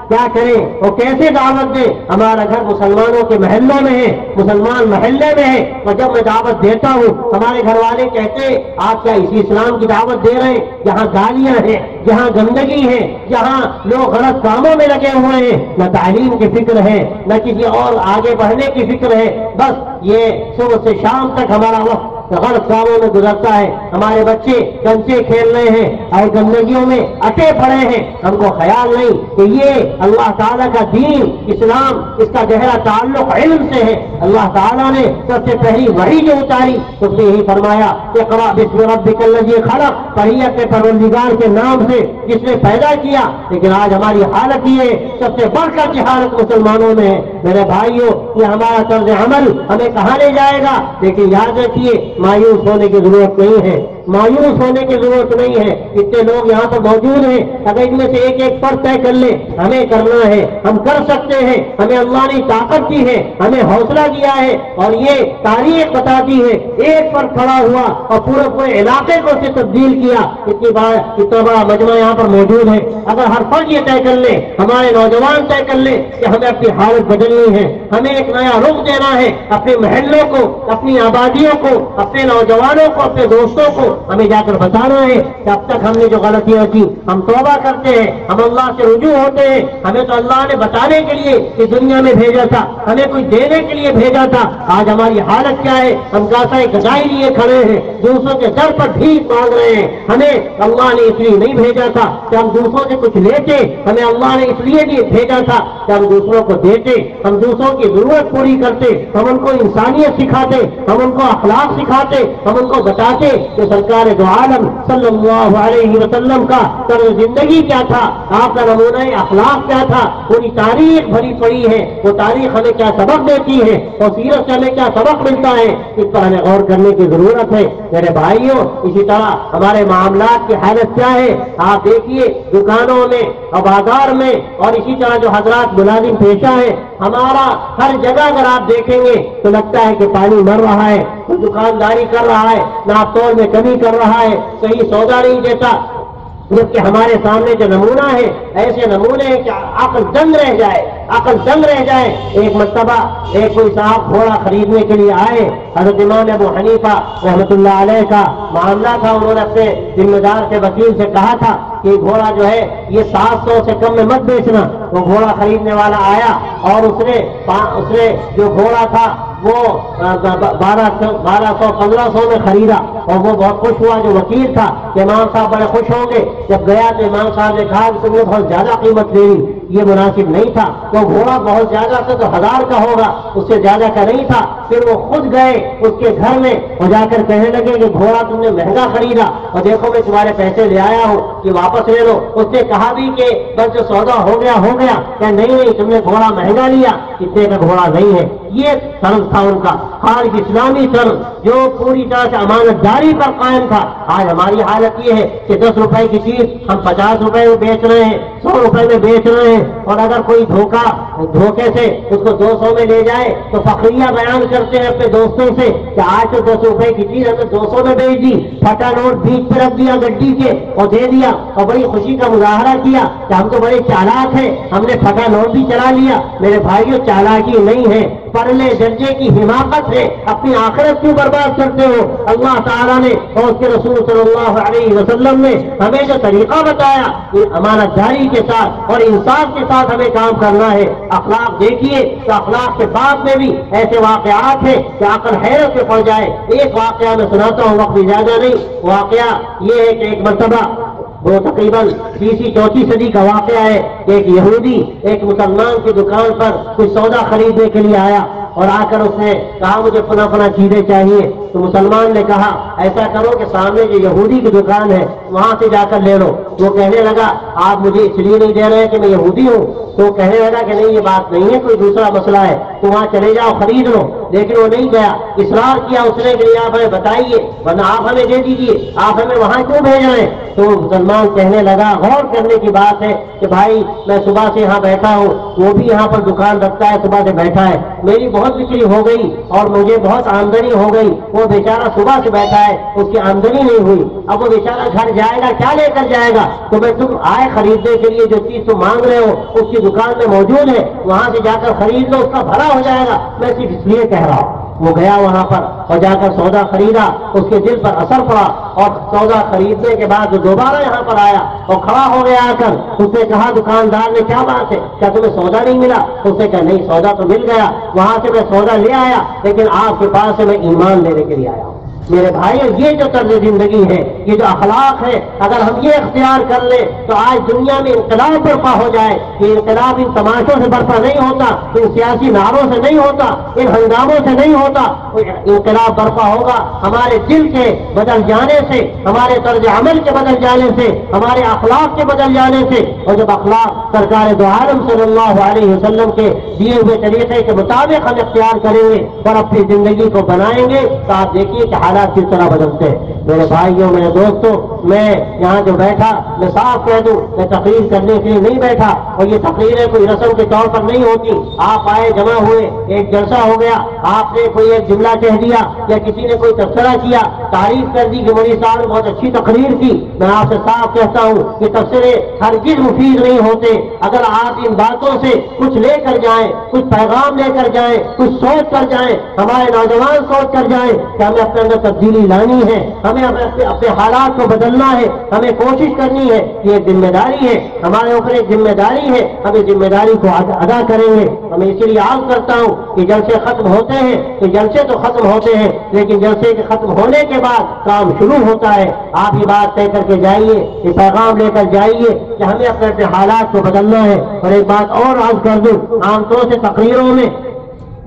کیا کریں اور کیسے دعوت دیں، ہمارا گھر مسلمانوں کے محلوں میں ہے، مسلمان محلے میں ہے، اور جب میں دعوت دیتا ہوں ہمارے گھر والے کہتے آپ کیا اسی اسلام کی دعوت دے رہے ہیں جہاں گالیاں ہیں، جہاں گندگی ہے، جہاں لوگ غلط کاموں میں لگے ہوئے ہیں، نہ تعلیم کی فکر ہے، نہ کسی اور آگے بڑھنے کی فکر ہے، بس یہ صبح سے شام تک ہمارا وقت غلط کاموں میں گزرتا ہے، ہمارے بچے کنچے کھیل رہے ہیں اور گندگیوں میں اٹے پڑے ہیں، ہم کو خیال نہیں کہ یہ اللہ تعالیٰ کا دین اسلام، اس کا گہرا تعلق علم سے ہے۔ اللہ تعالیٰ نے سب سے پہلی وحی جو اتاری اس نے یہی فرمایا اقرأ بسم ربک الذی خلق، پڑھیے اپنے پروردگار کے نام سے جس نے پیدا کیا۔ لیکن آج ہماری حالت یہ ہے، سب سے بڑھ کر کی حالت مسلمانوں میں ہے۔ میرے بھائیوں، یہ ہمارا طرز عمل ہمیں کہاں لے جائے گا؟ لیکن یاد رکھیے مایوس ہونے کی ضرورت نہیں ہے، مایوس ہونے کی ضرورت نہیں ہے۔ اتنے لوگ یہاں پر موجود ہیں، اگر ان میں سے ایک ایک فرض طے کر لے، ہمیں کرنا ہے، ہم کر سکتے ہیں، ہمیں اللہ نے طاقت دی ہے، ہمیں حوصلہ دیا ہے، اور یہ تاریخ بتاتی ہے ایک فرد کھڑا ہوا اور پورے علاقے کو سے تبدیل کیا۔ اتنا بڑا مجمع یہاں پر موجود ہے، اگر ہر فرد یہ طے کر لے، ہمارے نوجوان طے کر لے کہ ہمیں اپنی حالت بدلنی ہے، ہمیں ایک نیا رخ دینا ہے، اپنے محلوں کو، اپنی آبادیوں کو، اپنے نوجوانوں کو، اپنے دوستوں کو ہمیں جا کر بتانا ہے کہ اب تک ہم نے جو غلطیاں کی ہم توبہ کرتے ہیں، ہم اللہ سے رجوع ہوتے ہیں۔ ہمیں تو اللہ نے بتانے کے لیے اس دنیا میں بھیجا تھا، ہمیں کچھ دینے کے لیے بھیجا تھا۔ آج ہماری حالت کیا ہے؟ ہم کاسائے گدائی لیے کھڑے ہیں، دوسروں کے در پر بھیک مانگ رہے ہیں۔ ہمیں اللہ نے اس لیے نہیں بھیجا تھا کہ ہم دوسروں سے کچھ لیتے، ہمیں اللہ نے اس لیے بھی بھیجا تھا کہ ہم دوسروں کو دیتے، ہم دوسروں کی ضرورت پوری کرتے، ہم ان کو انسانیت سکھاتے، ہم ان کو اخلاق سکھاتے، ہم ان کو بتاتے کہ سرکار دو عالم صلی اللہ علیہ وسلم کا طرز زندگی کیا تھا، آپ کا نمونہ اخلاق کیا تھا۔ پوری تاریخ بھری پڑی ہے، وہ تاریخ ہمیں کیا سبق دیتی ہے اور سیرت سے ہمیں کیا سبق ملتا ہے، اس پر ہمیں غور کرنے کی ضرورت ہے۔ میرے بھائیوں، اسی طرح ہمارے معاملات کی حالت کیا ہے؟ آپ دیکھیے دکانوں میں اور بازار میں، اور اسی طرح جو حضرات ملازم پیشہ ہے، ہمارا ہر جگہ اگر آپ دیکھیں گے تو لگتا ہے کہ پانی مر رہا ہے، کوئی دکانداری کر رہا ہے، ناپ تول میں کمی کر رہا ہے، صحیح سودا نہیں دیتا، جبکہ ہمارے سامنے جو نمونہ ہے ایسے نمونے ہیں کہ عقل دنگ رہ جائے، عقل دنگ رہ جائے۔ ایک مرتبہ ایک کوئی صاحب گھوڑا خریدنے کے لیے آئے، حضرت امام ابو حنیفہ رحمۃ اللہ علیہ کا معاملہ تھا، انہوں نے اپنے ذمہ دار سے وکیل سے کہا تھا کہ گھوڑا جو ہے یہ 700 سے کم میں مت بیچنا۔ وہ گھوڑا خریدنے والا آیا اور اس نے جو گھوڑا تھا وہ 1200-1500 میں خریدا، اور وہ بہت خوش ہوا جو وکیل تھا کہ امام صاحب بڑے خوش ہوں گے۔ جب گیا تو امام صاحب نے کہا کہ تم نے بہت زیادہ قیمت لے لی، یہ مناسب نہیں تھا، وہ گھوڑا بہت زیادہ تھا تو 1000 کا ہوگا، اس سے زیادہ کا نہیں تھا۔ پھر وہ خود گئے اس کے گھر میں اور جا کر کہنے لگے کہ گھوڑا تم نے مہنگا خریدا اور دیکھو میں تمہارے پیسے لے آیا ہوں کہ واپس لے لو۔ اس نے کہا بھی کہ بس جو سودا ہو گیا کہ نہیں تم نے گھوڑا مہنگا لیا، اتنے کا گھوڑا نہیں ہے۔ یہ طرز تھا ان کا خالص اسلامی طرز جو پوری طرح سے امانت داری پر قائم تھا۔ آج ہماری حالت یہ ہے کہ 10 روپے کی چیز ہم 50 روپے میں بیچ رہے ہیں، 100 روپے میں بیچ رہے ہیں، اور اگر کوئی دھوکے سے اس کو 200 میں لے جائے تو فخریہ بیان کرتے ہیں اپنے دوستوں سے کہ آج تو 10 روپے کی چیز ہم نے 200 میں بیچ دی، پھٹا نوٹ بیچ پہ رکھ دیا گڈی کے اور دے دیا، اور بڑی خوشی کا مظاہرہ کیا کہ ہم تو بڑے چالاک ہیں، ہم نے پھٹا نوٹ بھی چلا لیا۔ میرے بھائیوں، چالاکی نہیں ہے، پرلے درجے کی حماقت ہے۔ اپنی آخرت کیوں برباد کرتے ہو؟ اللہ تعالیٰ نے اور اس کے رسول صلی اللہ علیہ وسلم نے ہمیں جو طریقہ بتایا امانت داری کے ساتھ اور انصاف کے ساتھ ہمیں کام کرنا ہے۔ اخلاق دیکھیے تو اخلاق کے بعد میں بھی ایسے واقعات ہیں کہ عقل حیرت میں پڑ جائے۔ ایک واقعہ میں سناتا ہوں، وقت زیادہ نہیں۔ واقعہ یہ ہے کہ ایک مرتبہ وہ تقریباً 3ری-4 صدی کا واقعہ ہے کہ ایک یہودی ایک مسلمان کی دکان پر کچھ سودا خریدنے کے لیے آیا۔ اور آ کر اس نے کہا مجھے فلاں فلاں چیزیں چاہیے، تو مسلمان نے کہا ایسا کرو کہ سامنے جو یہودی کی دکان ہے وہاں سے جا کر لے لو۔ وہ کہنے لگا آپ مجھے اس لیے نہیں دے رہے کہ میں یہودی ہوں؟ تو کہنے لگا کہ نہیں یہ بات نہیں ہے، کوئی دوسرا مسئلہ ہے، تو وہاں چلے جاؤ خرید لو۔ لیکن وہ نہیں گیا، اصرار کیا اس نے کہ آپ ہمیں بتائیے ورنہ آپ ہمیں دے دیجیے، آپ ہمیں وہاں کیوں بھیج رہے ہیں؟ تو مسلمان کہنے لگا غور کرنے کی بات ہے کہ بھائی میں صبح سے یہاں بیٹھا ہوں، وہ بھی یہاں پر دکان رکھتا ہے، صبح سے بیٹھا ہے، میری بہت بکری ہو گئی اور مجھے بہت آمدنی ہو گئی، وہ بیچارہ صبح سے بیٹھا ہے اس کی آمدنی نہیں ہوئی، اب وہ بیچارہ گھر جائے گا کیا لے کر جائے گا؟ تو میں تم آئے خریدنے کے لیے جو چیز تم مانگ رہے ہو اس کی دکان میں موجود ہے، وہاں سے جا کر خرید لو، اس کا بھلا ہو جائے گا، میں صرف اس لیے کہہ رہا ہوں۔ وہ گیا وہاں پر اور جا کر سودا خریدا، اس کے دل پر اثر پڑا اور سودا خریدنے کے بعد وہ دوبارہ یہاں پر آیا اور کھڑا ہو گیا آ کر اس نے کہا دکاندار نے کیا بات ہے، کیا تمہیں سودا نہیں ملا؟ اس نے کہا نہیں سودا تو مل گیا، وہاں سے میں سودا لے آیا لیکن آپ کے پاس سے میں ایمان لینے کے لیے آیا ہوں۔ میرے بھائی یہ جو طرز زندگی ہے، یہ جو اخلاق ہے، اگر ہم یہ اختیار کر لیں تو آج دنیا میں انقلاب برپا ہو جائے۔ یہ انقلاب ان تماشوں سے برپا نہیں ہوتا، ان سیاسی نعروں سے نہیں ہوتا، ان ہنگاموں سے نہیں ہوتا، انقلاب برپا ہوگا ہمارے دل کے بدل جانے سے، ہمارے طرز عمل کے بدل جانے سے، ہمارے اخلاق کے بدل جانے سے۔ اور جب اخلاق سرکار دو عالم صلی اللہ علیہ وسلم کے دیے ہوئے طریقے کے مطابق ہم اختیار کریں گے اور اپنی زندگی کو بنائیں گے تو آپ دیکھیے کہ حالات کس طرح بدلتے ہیں۔ میرے بھائیوں میرے دوستوں، میں یہاں جو بیٹھا میں صاف کہہ دوں میں تقریر کرنے کے لیے نہیں بیٹھا، اور یہ تقریریں کوئی رسم کے طور پر نہیں ہوتی۔ آپ آئے جمع ہوئے، ایک جلسہ ہو گیا، آپ نے کوئی ایک جملہ کہہ دیا یا کسی نے کوئی تبصرہ کیا، تعریف کر دی کہ مولوی صاحب نے بہت اچھی تقریر کی۔ میں آپ سے صاف کہتا ہوں کہ تبصرے ہرگز مفید نہیں ہوتے۔ اگر آپ ان باتوں سے کچھ لے کر جائیں، کچھ پیغام لے کر جائیں، کچھ سوچ کر جائیں، ہمارے نوجوان سوچ کر جائیں کہ ہمیں اپنے اندر تبدیلی لانی ہے، ہمیں اپنے حالات کو بدلنا ہے، ہمیں کوشش کرنی ہے، یہ ایک ذمہ داری ہے، ہمارے اوپر ایک ذمہ داری ہے، ہمیں ذمہ داری کو ادا کریں گے۔ میں اس لیے عرض کرتا ہوں کہ جلسے ختم ہوتے ہیں تو جلسے تو ختم ہوتے ہیں، لیکن جلسے کے ختم ہونے کے بعد کام شروع ہوتا ہے۔ آپ یہ بات طے کر کے جائیے، یہ پیغام لے کر جائیے کہ ہمیں اپنے حالات کو بدلنا ہے۔ اور ایک بات اور عرض کر دوں، عام طور سے تقریروں میں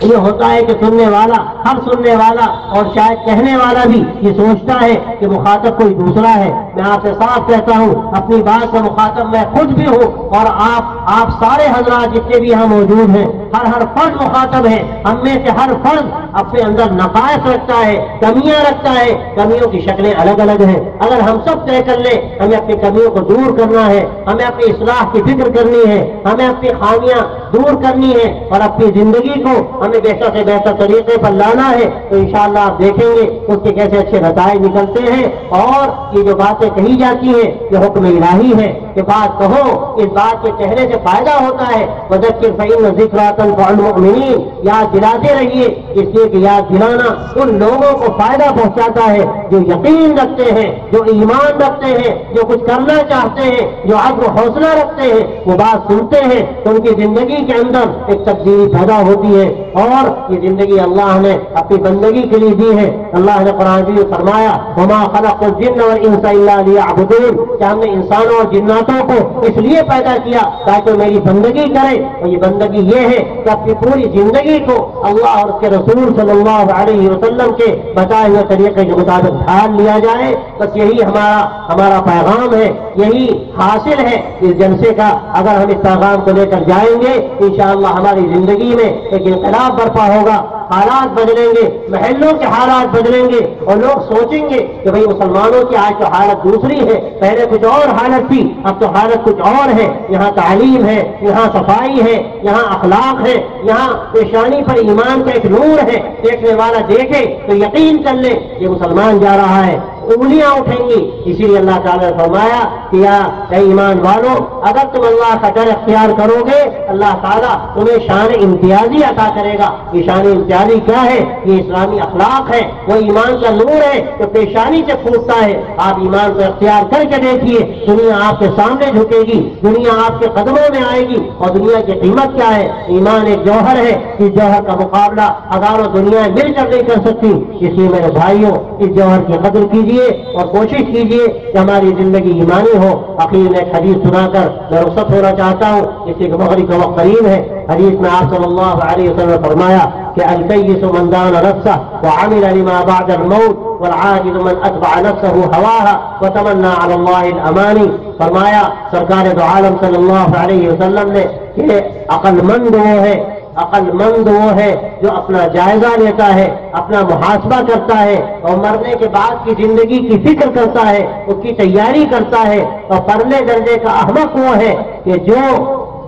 یہ ہوتا ہے کہ سننے والا اور شاید کہنے والا بھی یہ سوچتا ہے کہ مخاطب کوئی دوسرا ہے۔ میں آپ سے صاف کہتا ہوں اپنی بات کا مخاطب میں خود بھی ہوں، اور آپ سارے حضرات جتنے بھی یہاں موجود ہیں، ہر فرد مخاطب ہے۔ ہم میں سے ہر فرد اپنے اندر نقائص رکھتا ہے، کمیاں رکھتا ہے، کمیوں کی شکلیں الگ الگ ہیں۔ اگر ہم سب طے کر لیں ہمیں اپنی کمیوں کو دور کرنا ہے، ہمیں اپنی اصلاح کی فکر کرنی ہے، ہمیں اپنی خامیاں دور کرنی ہے اور اپنی زندگی کو ہمیں بہتر سے بہتر طریقے پر لانا ہے، تو انشاءاللہ آپ دیکھیں گے اس کے کیسے اچھے نتائج نکلتے ہیں۔ اور یہ جو باتیں کہی جاتی ہیں یہ حکم الہی ہے کہ بات کہو، اس بات کے کہنے سے فائدہ ہوتا ہے۔ وذکر فإن الذکریٰ تنفع المؤمنین، یاد دلاتے رہیے، اس لیے کہ یاد دلانا ان لوگوں کو فائدہ پہنچاتا ہے جو یقین رکھتے ہیں، جو ایمان رکھتے ہیں، جو کچھ کرنا چاہتے ہیں، جو عزم و حوصلہ رکھتے ہیں، وہ بات سنتے ہیں تو ان کی زندگی کے اندر ایک تبدیلی پیدا ہوتی ہے۔ اور یہ زندگی اللہ نے اپنی بندگی کے لیے دی ہے۔ اللہ نے قرآن میں فرمایا وما خلقت الجن والانس الا لیعبدون، کہ ہم نے انسانوں اور جناتوں کو اس لیے پیدا کیا تاکہ میری بندگی کرے، اور یہ بندگی یہ ہے کہ اپنی پوری زندگی کو اللہ اور اس کے رسول صلی اللہ علیہ وسلم کے بتائے ہوئے طریقے کے مطابق ڈھال لیا جائے۔ بس یہی ہمارا پیغام ہے، یہی حاصل ہے اس جلسے کا۔ اگر ہم اس پیغام کو لے کر جائیں گے انشاءاللہ ہماری زندگی میں ایک انقلاب برپا ہوگا، حالات بدلیں گے، محلوں کے حالات بدلیں گے، اور لوگ سوچیں گے کہ بھئی مسلمانوں کی آج تو حالت دوسری ہے، پہلے کچھ اور حالت تھی، اب تو حالت کچھ اور ہے۔ یہاں تعلیم ہے، یہاں صفائی ہے، یہاں اخلاق ہے، یہاں پیشانی پر ایمان کا ایک نور ہے، دیکھنے والا دیکھے تو یقین کر لے یہ مسلمان جا رہا ہے، انگلیاں اٹھیں گی۔ اسی لیے اللہ تعالیٰ نے فرمایا کہ یا اے ایمان والو، اگر تم اللہ کا ڈر اختیار کرو گے اللہ تعالیٰ تمہیں شان امتیازی عطا کرے گا۔ یہ شان امتیازی کیا ہے؟ یہ اسلامی اخلاق ہے، وہ ایمان کا نور ہے جو پیشانی سے پھوٹتا ہے۔ آپ ایمان کو اختیار کر کے دیکھیے، دنیا آپ کے سامنے جھکے گی، دنیا آپ کے قدموں میں آئے گی۔ اور دنیا کی قیمت کیا ہے؟ ایمان ایک جوہر ہے، اس جوہر کا مقابلہ ہزاروں دنیا مل کر نہیں کر سکتی۔ اس لیے میرے بھائیوں اس جوہر کی قدر کیجیے۔ کیجیے اور کوشش کیجیے کہ ہماری زندگی ایمانی ہو. اخیر میں ایک حدیث سنا کر میں رخصت ہونا چاہتا ہوں، اس لیے کہ مغرب کا وقت قریب ہے. حدیث میں آپ صلی اللہ علیہ وسلم نے فرمایا کہ الکیس من دان نفسہ وعمل لما بعد الموت والعاجز من اتبع نفسه هواها وتمنى على الله الامانی. فرمایا سرکار دو عالم صلی اللہ علیہ وسلم نے کہ عقل مند وہ ہے جو اپنا جائزہ لیتا ہے، اپنا محاسبہ کرتا ہے اور مرنے کے بعد کی زندگی کی فکر کرتا ہے، اس کی تیاری کرتا ہے. اور پرلے درجے کا احمق وہ ہے کہ جو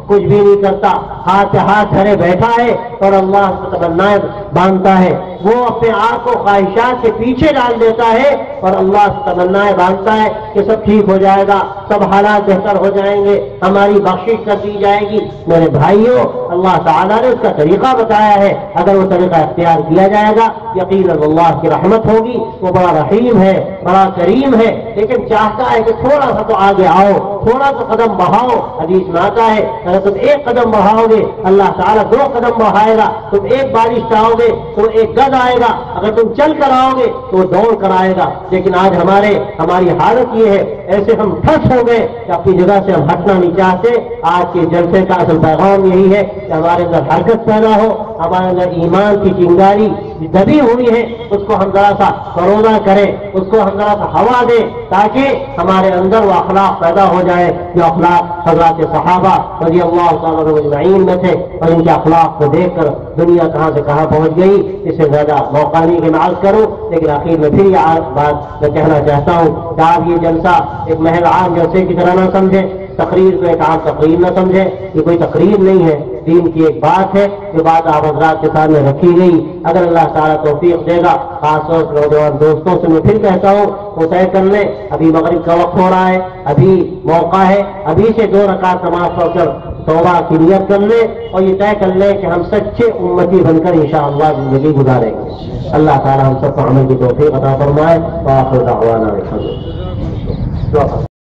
کچھ بھی نہیں کرتا، ہاتھ ہاتھ دھرے بیٹھا ہے اور اللہ سے تمنائیں باندھتا ہے. وہ اپنے آپ کو خواہشات کے پیچھے ڈال دیتا ہے اور اللہ سے تمنائیں باندھتا ہے کہ سب ٹھیک ہو جائے گا، سب حالات بہتر ہو جائیں گے، ہماری بخشش کر دی جائے گی. میرے بھائیوں، اللہ تعالیٰ نے اس کا طریقہ بتایا ہے. اگر وہ طریقہ اختیار کیا جائے گا یقیناً اللہ کی رحمت ہوگی. وہ بڑا رحیم ہے، بڑا کریم ہے، لیکن چاہتا ہے کہ تھوڑا سا تو آگے آؤ، تھوڑا سا قدم بڑھاؤ. حدیث میں آتا ہے اگر تم ایک قدم بڑھاؤ گے اللہ تعالیٰ 2 قدم بڑھائے گا. تم ایک بارش چاہو گے تو ایک گد آئے گا، اگر تم چل کر آؤ گے تو وہ دوڑ کر آئے گا. لیکن آج ہماری حالت یہ ہے، ایسے ہم پھنس ہو گئے کہ اپنی جگہ سے ہم ہٹنا نہیں چاہتے. آج کے جلسے کا اصل پیغام یہی ہے کہ ہمارے اندر حرکت پیدا ہو، ہمارے اندر ایمان کی چنگاری دبی ہوئی ہے، اس کو ہم ذرا سا فروزہ کریں، اس کو ہم ذرا سا ہوا دیں تاکہ ہمارے اندر وہ اخلاق پیدا ہو جائے جو اخلاق حضرات صحابہ رضی اللہ تعالیٰ اجمعین میں تھے. اور ان کے اخلاق کو دیکھ کر دنیا کہاں سے کہاں پہنچ گئی. اس سے زیادہ موقع نہیں کہ میں عرض کروں، لیکن آخر میں پھر یہ بات میں کہنا چاہتا ہوں کہ آپ یہ جلسہ ایک محض عام جلسے کی طرح نہ سمجھیں، تقریر کو ایک عام تقریر نہ سمجھیں. یہ کوئی تقریر نہیں ہے، دین کی ایک بات ہے جو بات آپ حضرات کے سامنے رکھی گئی. اگر اللہ تعالیٰ توفیق دے گا، خاص طور سے نوجوان دوستوں سے میں پھر کہتا ہوں وہ طے کر لیں. ابھی مغرب کا وقت ہو رہا ہے، ابھی موقع ہے، ابھی سے 2 رکعت نماز پڑھ کر توبہ کی نیت کر لیں اور یہ طے کر لیں کہ ہم سچے امتی بن کر انشاءاللہ زندگی گزاریں گے. اللہ تعالیٰ ہم سب کو عمل کی توفیق عطا فرمائے. وآخر دعوانا الحمد للہ.